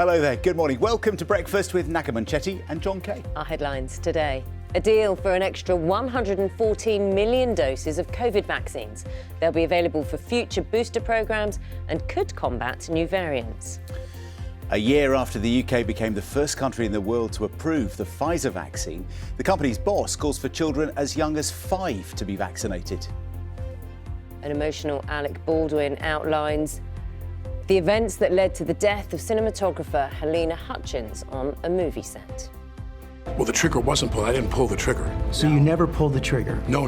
Hello there, good morning. Welcome to Breakfast with Naga Munchetti and John Kay. Our headlines today. A deal for an extra 114 million doses of COVID vaccines. They'll be available for future booster programmes and could combat new variants. A year after the UK became the first country in the world to approve the Pfizer vaccine, the company's boss calls for children as young as 5 to be vaccinated. An emotional Alec Baldwin outlines the events that led to the death of cinematographer Helena Hutchins on a movie set. Well, the trigger wasn't pulled. I didn't pull the trigger. So you never pulled the trigger? No.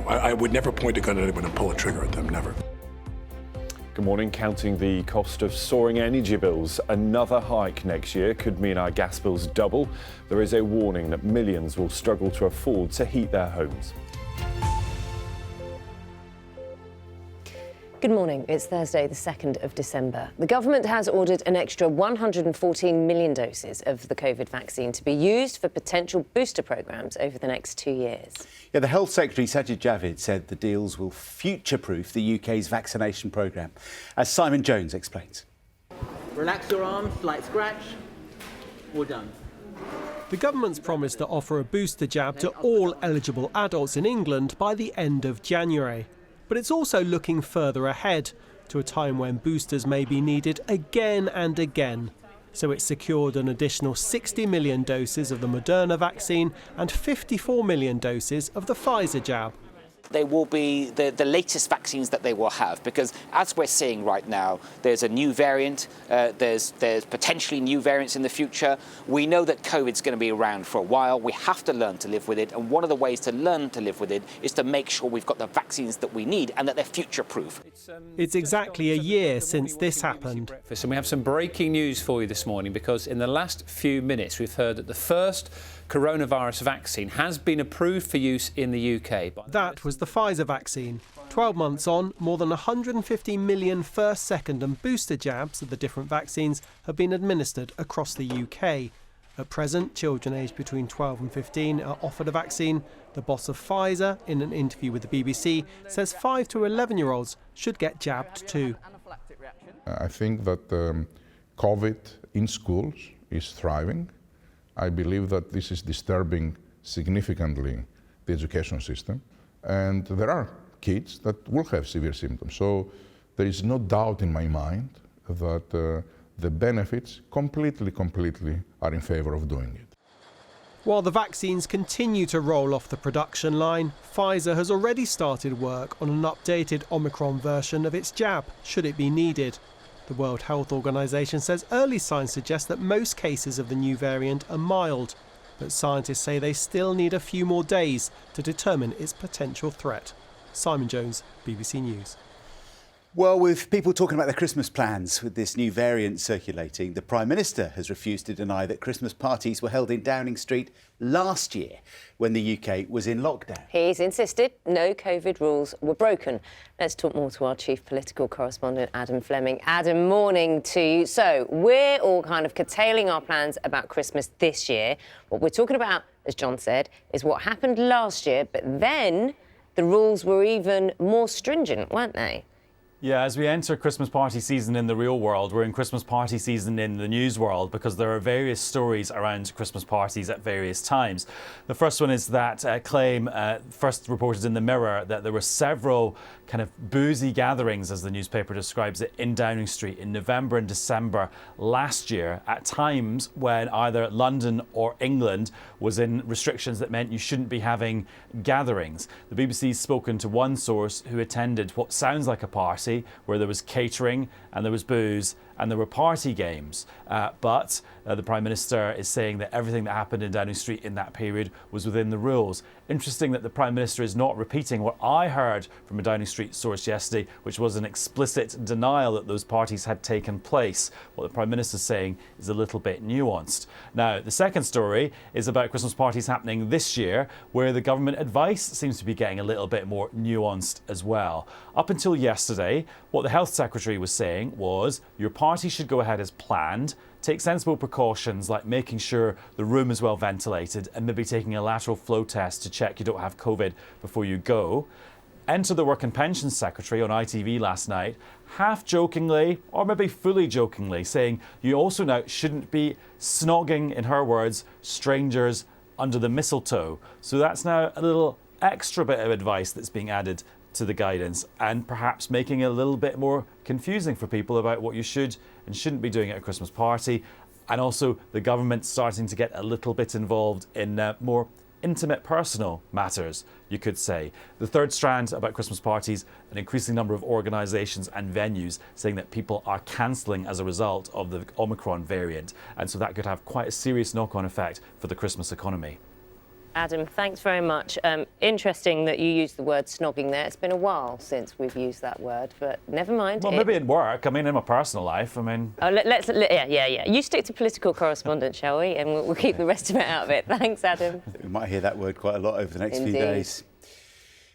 I would never point a gun at anyone and pull a trigger at them, never. Good morning. Counting the cost of soaring energy bills, another hike next year could mean our gas bills double. There is a warning that millions will struggle to afford to heat their homes. Good morning. It's Thursday, the 2nd of December. The government has ordered an extra 114 million doses of the COVID vaccine to be used for potential booster programmes over the next 2 years. Yeah, the Health Secretary, Sajid Javid, said the deals will future-proof the UK's vaccination programme, as Simon Jones explains. Relax your arms, slight scratch, we're done. The government's promised to offer a booster jab to all eligible adults in England by the end of January. But it's also looking further ahead, to a time when boosters may be needed again and again. So it's secured an additional 60 million doses of the Moderna vaccine and 54 million doses of the Pfizer jab. They will be the latest vaccines that they will have, because as we're seeing right now, there's a new variant, there's potentially new variants in the future. We know that COVID's going to be around for a while. We have to learn to live with it, and one of the ways to learn to live with it is to make sure we've got the vaccines that we need and that they're future-proof. It's exactly a year since this happened. And we have some breaking news for you this morning, because in the last few minutes we've heard that the first coronavirus vaccine has been approved for use in the UK. That was the Pfizer vaccine. 12 months on, more than 150 million first, second and booster jabs of the different vaccines have been administered across the UK. At present, children aged between 12 and 15 are offered a vaccine. The boss of Pfizer, in an interview with the BBC, says 5 to 11-year-olds should get jabbed too. I think that COVID in schools is thriving. I believe that this is disturbing significantly the education system, and there are kids that will have severe symptoms. So there is no doubt in my mind that the benefits completely are in favor of doing it. While the vaccines continue to roll off the production line, Pfizer has already started work on an updated Omicron version of its jab, should it be needed. The World Health Organization says early signs suggest that most cases of the new variant are mild, but scientists say they still need a few more days to determine its potential threat. Simon Jones, BBC News. Well, with people talking about their Christmas plans with this new variant circulating, the Prime Minister has refused to deny that Christmas parties were held in Downing Street last year when the UK was in lockdown. He's insisted no COVID rules were broken. Let's talk more to our chief political correspondent, Adam Fleming. Adam, morning to you. So we're all kind of curtailing our plans about Christmas this year. What we're talking about, as John said, is what happened last year, but then the rules were even more stringent, weren't they? Yeah, as we enter Christmas party season in the real world, we're in Christmas party season in the news world, because there are various stories around Christmas parties at various times. The first one is that claim, first reported in the Mirror, that there were several kind of boozy gatherings, as the newspaper describes it, in Downing Street in November and December last year, at times when either London or England was in restrictions that meant you shouldn't be having gatherings. The BBC's spoken to one source who attended what sounds like a party, where there was catering and there was booze and there were party games. But the Prime Minister is saying that everything that happened in Downing Street in that period was within the rules. Interesting that the Prime Minister is not repeating what I heard from a Downing Street source yesterday, which was an explicit denial that those parties had taken place. What the Prime Minister is saying is a little bit nuanced. Now, the second story is about Christmas parties happening this year, where the government advice seems to be getting a little bit more nuanced as well. Up until yesterday, what the Health Secretary was saying was your party should go ahead as planned, take sensible precautions like making sure the room is well ventilated and maybe taking a lateral flow test to check you don't have COVID before you go. Enter the Work and Pensions Secretary on ITV last night, half jokingly, or maybe fully jokingly, saying you also now shouldn't be snogging, in her words, strangers under the mistletoe. So that's now a little extra bit of advice that's being added to the guidance, and perhaps making it a little bit more confusing for people about what you should and shouldn't be doing at a Christmas party. And also the government starting to get a little bit involved in more intimate personal matters, you could say. The third strand about Christmas parties, an increasing number of organisations and venues saying that people are cancelling as a result of the Omicron variant, and so that could have quite a serious knock-on effect for the Christmas economy. Adam, thanks very much. Interesting that you used the word snogging there. It's been a while since we've used that word, but never mind. Well, maybe at work. I mean, in my personal life. I mean. Oh, yeah. You stick to political correspondent, shall we? And we'll keep the rest of it out of it. Thanks, Adam. We might hear that word quite a lot over the next few days.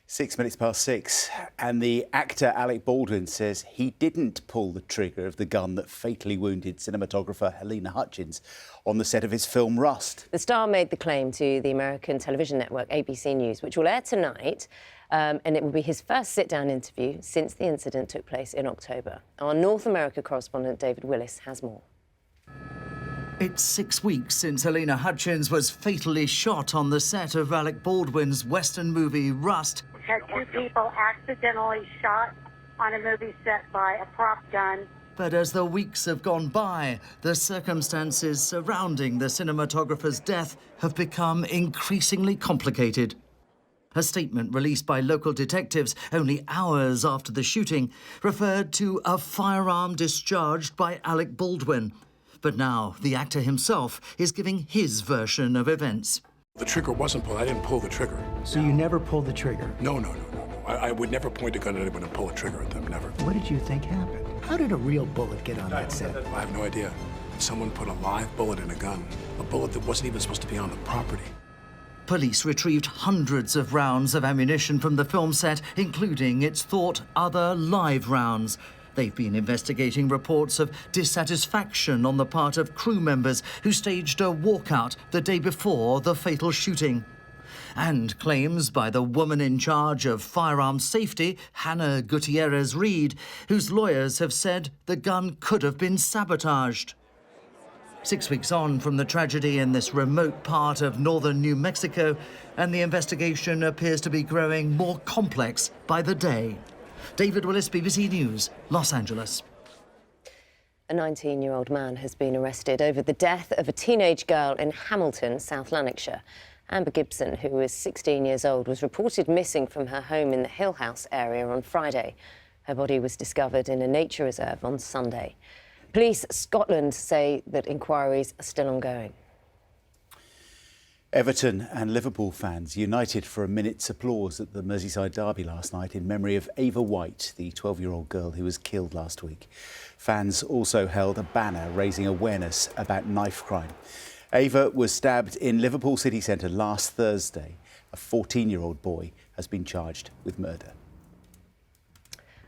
6 minutes past 6, and the actor Alec Baldwin says he didn't pull the trigger of the gun that fatally wounded cinematographer Helena Hutchins on the set of his film Rust. The star made the claim to the American television network ABC News, which will air tonight, and it will be his first sit-down interview since the incident took place in October. Our North America correspondent David Willis has more. It's 6 weeks since Helena Hutchins was fatally shot on the set of Alec Baldwin's Western movie Rust. Had 2 people accidentally shot on a movie set by a prop gun. But as the weeks have gone by, the circumstances surrounding the cinematographer's death have become increasingly complicated. A statement released by local detectives only hours after the shooting referred to a firearm discharged by Alec Baldwin. But now the actor himself is giving his version of events. The trigger wasn't pulled. I didn't pull the trigger. So you never pulled the trigger? No. I would never point a gun at anyone and pull a trigger at them, never. What did you think happened? How did a real bullet get on that set? I have no idea. Someone put a live bullet in a gun, a bullet that wasn't even supposed to be on the property. Police retrieved hundreds of rounds of ammunition from the film set, including, it's thought, other live rounds. They've been investigating reports of dissatisfaction on the part of crew members who staged a walkout the day before the fatal shooting. And claims by the woman in charge of firearms safety, Hannah Gutierrez-Reed, whose lawyers have said the gun could have been sabotaged. 6 weeks on from the tragedy in this remote part of northern New Mexico, and the investigation appears to be growing more complex by the day. David Willis, BBC News, Los Angeles. A 19-year-old man has been arrested over the death of a teenage girl in Hamilton, South Lanarkshire. Amber Gibson, who was 16 years old, was reported missing from her home in the Hill House area on Friday. Her body was discovered in a nature reserve on Sunday. Police Scotland say that inquiries are still ongoing. Everton and Liverpool fans united for a minute's applause at the Merseyside derby last night in memory of Ava White, the 12-year-old girl who was killed last week. Fans also held a banner raising awareness about knife crime. Ava was stabbed in Liverpool city centre last Thursday. A 14-year-old boy has been charged with murder.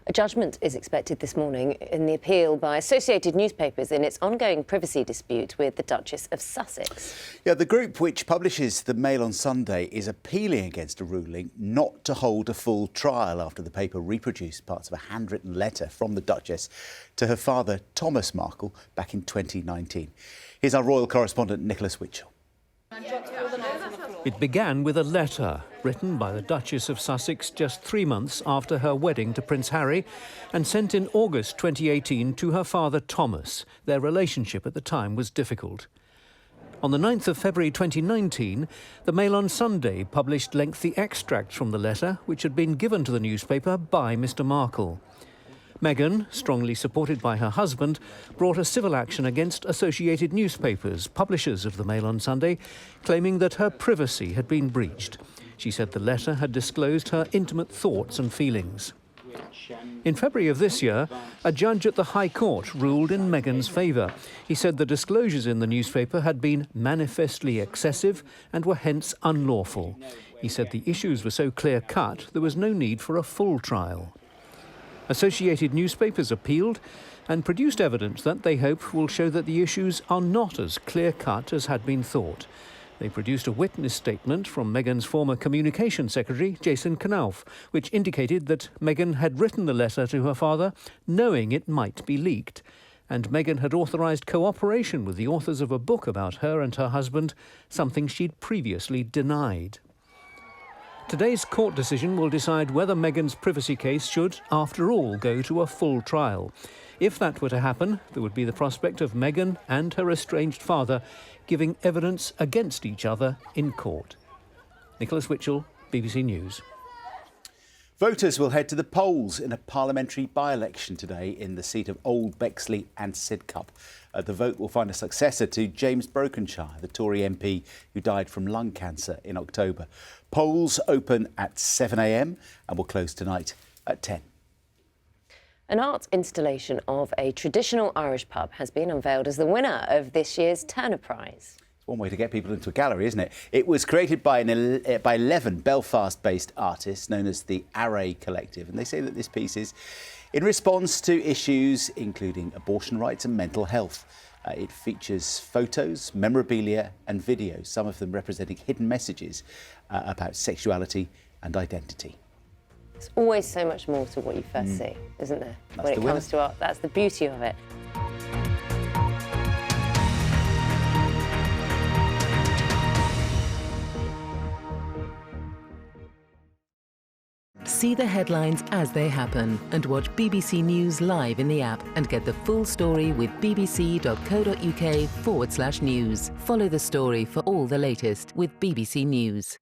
A judgment is expected this morning in the appeal by Associated Newspapers in its ongoing privacy dispute with the Duchess of Sussex. Yeah, the group which publishes the Mail on Sunday is appealing against a ruling not to hold a full trial after the paper reproduced parts of a handwritten letter from the Duchess to her father, Thomas Markle, back in 2019. Here's our royal correspondent, Nicholas Witchell. It began with a letter written by the Duchess of Sussex just 3 months after her wedding to Prince Harry and sent in August 2018 to her father Thomas. Their relationship at the time was difficult. On the 9th of February 2019, the Mail on Sunday published lengthy extracts from the letter which had been given to the newspaper by Mr Markle. Meghan, strongly supported by her husband, brought a civil action against Associated Newspapers, publishers of the Mail on Sunday, claiming that her privacy had been breached. She said the letter had disclosed her intimate thoughts and feelings. In February of this year, a judge at the High Court ruled in Meghan's favour. He said the disclosures in the newspaper had been manifestly excessive and were hence unlawful. He said the issues were so clear-cut there was no need for a full trial. Associated Newspapers appealed and produced evidence that they hope will show that the issues are not as clear-cut as had been thought. They produced a witness statement from Meghan's former communication secretary, Jason Knauf, which indicated that Meghan had written the letter to her father knowing it might be leaked, and Meghan had authorised cooperation with the authors of a book about her and her husband, something she'd previously denied. Today's court decision will decide whether Meghan's privacy case should, after all, go to a full trial. If that were to happen, there would be the prospect of Meghan and her estranged father giving evidence against each other in court. Nicholas Witchell, BBC News. Voters will head to the polls in a parliamentary by-election today in the seat of Old Bexley and Sidcup. The vote will find a successor to James Brokenshire, the Tory MP who died from lung cancer in October. Polls open at 7 a.m. and will close tonight at 10. An art installation of a traditional Irish pub has been unveiled as the winner of this year's Turner Prize. One way to get people into a gallery, isn't it? It was created by 11 Belfast-based artists known as the Array Collective, and they say that this piece is in response to issues including abortion rights and mental health. It features photos, memorabilia and videos, some of them representing hidden messages about sexuality and identity. There's always so much more to what you first see, isn't there? That's when it the winner. comes to art, that's the beauty of it. See the headlines as they happen and watch BBC News live in the app and get the full story with bbc.co.uk/news. Follow the story for all the latest with BBC News.